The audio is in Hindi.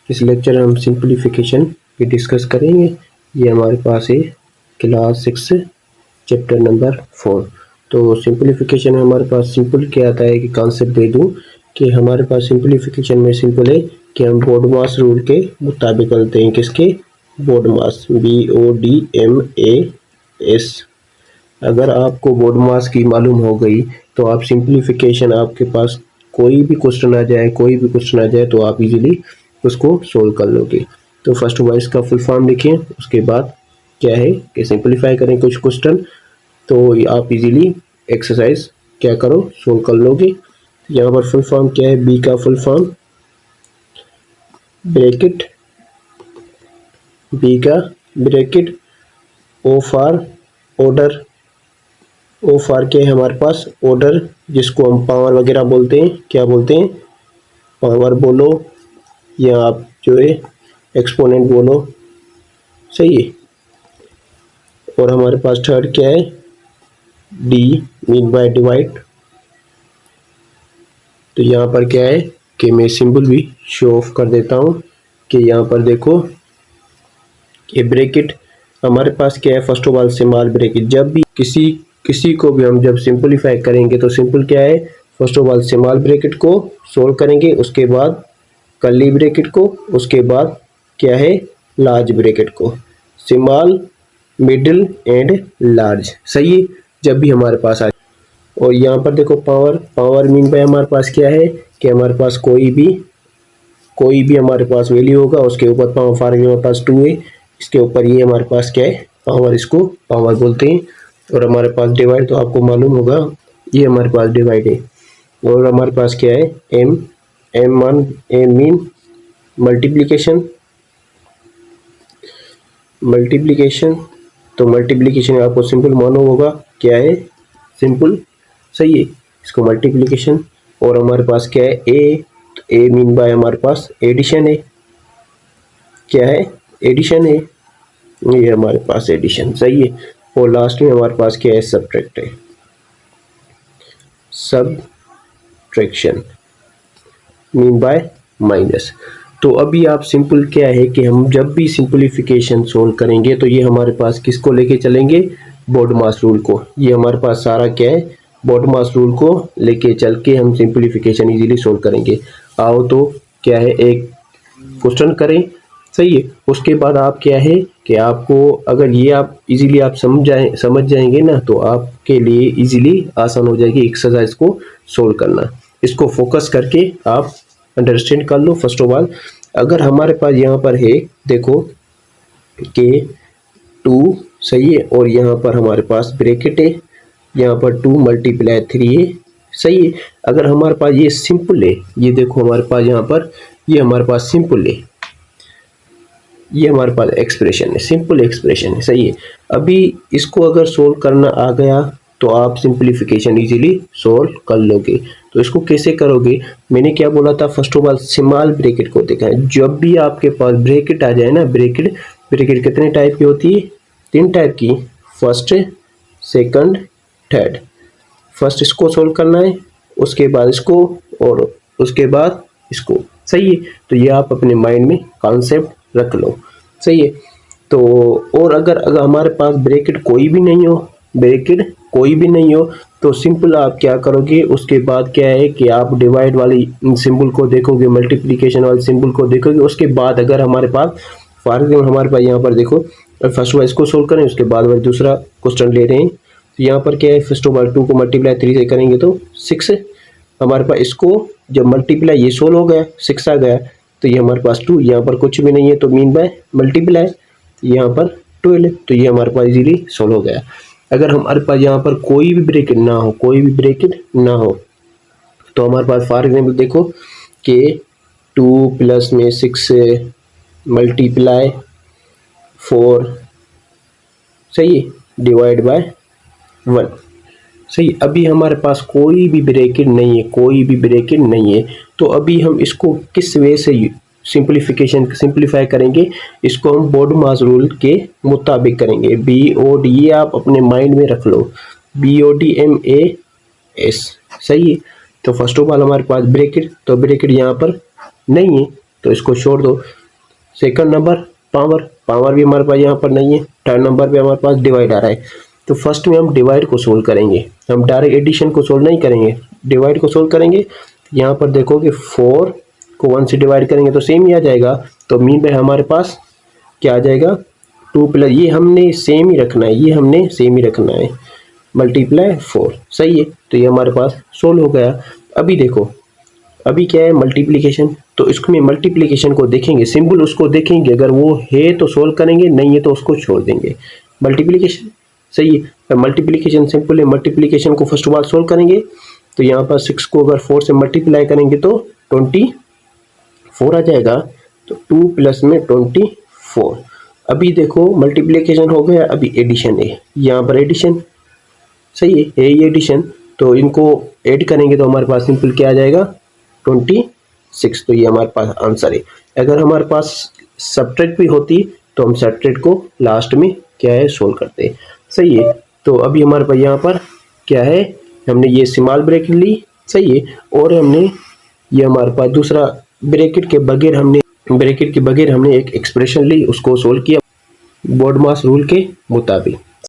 इस लेक्चर में हम सिंप्लीफिकेशन की डिस्कस करेंगे। ये हमारे पास है क्लास 6 चैप्टर नंबर 4। तो सिंप्लीफिकेशन में हमारे पास सिंपल क्या आता है कि कॉन्सेप्ट दे दूं कि हमारे पास सिंप्लीफिकेशन में सिंपल है कि हम बोडमास रूल के मुताबिक चलते हैं। किसके? BODMAS, BODMAS। अगर आपको बोडमास की मालूम हो गई तो आप सिंप्लीफिकेशन, आपके पास कोई भी क्वेश्चन आ जाए तो आप इजीली उसको सोल्व कर लोगे। तो फर्स्ट ऑफ ऑल इसका फुल फॉर्म लिखिए, उसके बाद क्या है कि सिंप्लीफाई करें कुछ क्वेश्चन, तो आप इजीली एक्सरसाइज क्या करो, सोल्व कर लोगे। यहाँ पर फुल फॉर्म क्या है? बी का फुल फॉर्म ब्रैकेट, बी का bracket, O for order, O for के हमारे पास ऑर्डर, जिसको हम पावर वगैरह बोलते हैं। क्या बोलते हैं? पावर बोलो या आप जो है एक्सपोनेंट बोलो, सही है। और हमारे पास थर्ड क्या है? D, mean by divide. तो यहाँ पर क्या है कि मैं सिंबल भी शो ऑफ कर देता हूँ कि यहाँ पर देखो ये ब्रैकेट हमारे पास क्या है। First of all small bracket, जब भी किसी को भी हम जब सिंपलीफाई करेंगे तो सिंपल क्या है, first of all small bracket को सोल्व करेंगे, उसके बाद कर्ली ब्रैकेट को, उसके बाद क्या है लार्ज ब्रैकेट को, स्मॉल, मिडिल एंड लार्ज, सही है। जब भी हमारे पास आ, और यहाँ पर देखो पावर मीन बाय हमारे पास क्या है कि हमारे पास कोई भी हमारे पास वैल्यू होगा, उसके ऊपर पावर, फॉर एग्जाम्पल हमारे पास 2 है, इसके ऊपर ये हमारे पास क्या है पावर, इसको पावर बोलते हैं। और हमारे पास डिवाइड तो आपको मालूम होगा, ये हमारे पास डिवाइड है। और हमारे पास क्या है एम, एम मीन मल्टीप्लिकेशन। तो मल्टीप्लिकेशन आपको सिंपल मालूम होगा, क्या है सिंपल, सही है, इसको मल्टीप्लिकेशन। और हमारे पास क्या है ए, तो ए मीन बाय हमारे पास एडिशन है। क्या है? एडिशन है, ये हमारे पास एडिशन, सही है। और लास्ट में हमारे पास क्या है? सब्ट्रैक्ट है, सब्ट्रैक्शन मीन बाय माइनस। तो अभी आप सिंपल क्या है कि हम जब भी सिंपलीफिकेशन सोल्व करेंगे तो ये हमारे पास किसको लेके चलेंगे? बोडमास रूल को। ये हमारे पास सारा क्या है बोडमास रूल को लेके चल के हम सिंपलीफिकेशन इजीली सोल्व करेंगे। आओ तो क्या है एक क्वेश्चन करें, सही है। उसके बाद आप क्या है कि आपको अगर ये आप इजीली आप समझ जाएंगे ना, तो आपके लिए इजीली आसान हो जाएगी एक्सरसाइज को सोल्व करना। इसको फोकस करके आप अंडरस्टैंड कर लो। फर्स्ट ऑफ ऑल अगर हमारे पास यहाँ पर है देखो कि 2, सही है, और यहाँ पर हमारे पास ब्रैकेट है, यहाँ पर 2 मल्टीप्लाई 3 है, सही है। अगर हमारे पास ये सिंपल है, ये देखो हमारे पास यहाँ पर ये हमारे पास सिंपल है, ये हमारे पास एक्सप्रेशन है, सिंपल एक्सप्रेशन है, सही है। अभी इसको अगर सोल्व करना आ गया तो आप सिंप्लीफिकेशन इजीली सोल्व कर लोगे। तो इसको कैसे करोगे? मैंने क्या बोला था, first of all small bracket को देखा है। जब भी आपके पास ब्रैकेट आ जाए ना, ब्रैकेट कितने टाइप की होती है? 3 टाइप की, फर्स्ट, सेकंड, थर्ड। फर्स्ट इसको सोल्व करना है, उसके बाद इसको, और उसके बाद इसको, सही है। तो ये आप अपने माइंड में कॉन्सेप्ट रख लो, सही है। तो और अगर हमारे पास ब्रैकेट कोई भी नहीं हो तो सिंपल आप क्या करोगे, उसके बाद क्या है कि आप डिवाइड वाली सिंबल को देखोगे, मल्टीप्लिकेशन वाले सिंबल को देखोगे। उसके बाद अगर हमारे पास फॉर एग्जाम्पल हमारे पास यहाँ पर देखो, फर्स्ट वाइज इसको सोल्व करें, उसके बाद दूसरा क्वेश्चन ले रहे हैं। तो यहाँ पर क्या है, फर्स्ट ऑफ ऑल 2 को मल्टीप्लाई 3 से करेंगे तो 6 हमारे पास, इसको जब मल्टीप्लाई ये सोल्व हो गया, 6 आ गया, तो ये हमारे पास 2, यहाँ पर कुछ भी नहीं है तो मीन बाय मल्टीप्लाई, यहाँ पर 12, तो ये हमारे पास इजीली सोल्व हो गया। अगर हमारे पास यहाँ पर कोई भी ब्रैकेट ना हो तो हमारे पास फॉर एग्जाम्पल देखो कि 2 प्लस में 6 मल्टीप्लाई 4, सही है, डिवाइड बाय 1, सही। अभी हमारे पास कोई भी ब्रैकेट नहीं है, तो अभी हम इसको किस वे से सिंप्लीफाई करेंगे? इसको हम बोडमास रूल के मुताबिक करेंगे। BOD, ये आप अपने माइंड में रख लो, BODMAS, सही है। तो फर्स्ट ऑफ ऑल हमारे पास ब्रैकेट, तो ब्रैकेट यहाँ पर नहीं है, तो इसको छोड़ दो। सेकंड नंबर पावर, पावर भी हमारे पास यहाँ पर नहीं है। थर्ड नंबर पे हमारे पास डिवाइड आ रहा है। तो फर्स्ट में हम डिवाइड को सोल्व करेंगे, हम डायरेक्ट एडिशन को सोल्व नहीं करेंगे, डिवाइड को सोल्व करेंगे। यहाँ पर देखो कि 4 को 1 से डिवाइड करेंगे तो सेम ही आ जाएगा। तो मीन बाय हमारे पास क्या आ जाएगा, 2 प्लस, ये हमने सेम ही रखना है, ये हमने सेम ही रखना है, मल्टीप्लाई 4, सही है। तो ये हमारे पास सोल्व हो गया। अभी देखो, अभी क्या है, मल्टीप्लिकेशन। तो इसमें मल्टीप्लिकेशन को देखेंगे, सिंबल उसको देखेंगे, अगर वो है तो सोल्व करेंगे, नहीं है तो उसको छोड़ देंगे। मल्टीप्लिकेशन सही है, मल्टीप्लिकेशन सिंपल है, मल्टीप्लिकेशन को फर्स्ट ऑफ ऑल सोल्व करेंगे। तो यहाँ पर 6 को अगर 4 से मल्टीप्लाई करेंगे तो 24 आ जाएगा। तो 2 प्लस में 24। अभी देखो मल्टीप्लिकेशन हो गया, अभी एडिशन है, यहाँ पर एडिशन सही है, ये एडिशन। तो इनको ऐड करेंगे तो हमारे पास सिंपल क्या आ जाएगा, 26। तो ये हमारे पास आंसर है। अगर हमारे पास सब्ट्रैक्ट भी होती तो हम सब्ट्रैक्ट को लास्ट में क्या है सोल्व करते, सही है। तो अभी हमारे पास यहाँ पर क्या है, हमने ये स्मॉल ब्रैकेट ली, सही है, और हमने ये हमारे पास दूसरा ब्रैकेट के बगैर हमने एक एक्सप्रेशन ली, उसको सोल्व किया बोर्ड मास रूल के मुताबिक।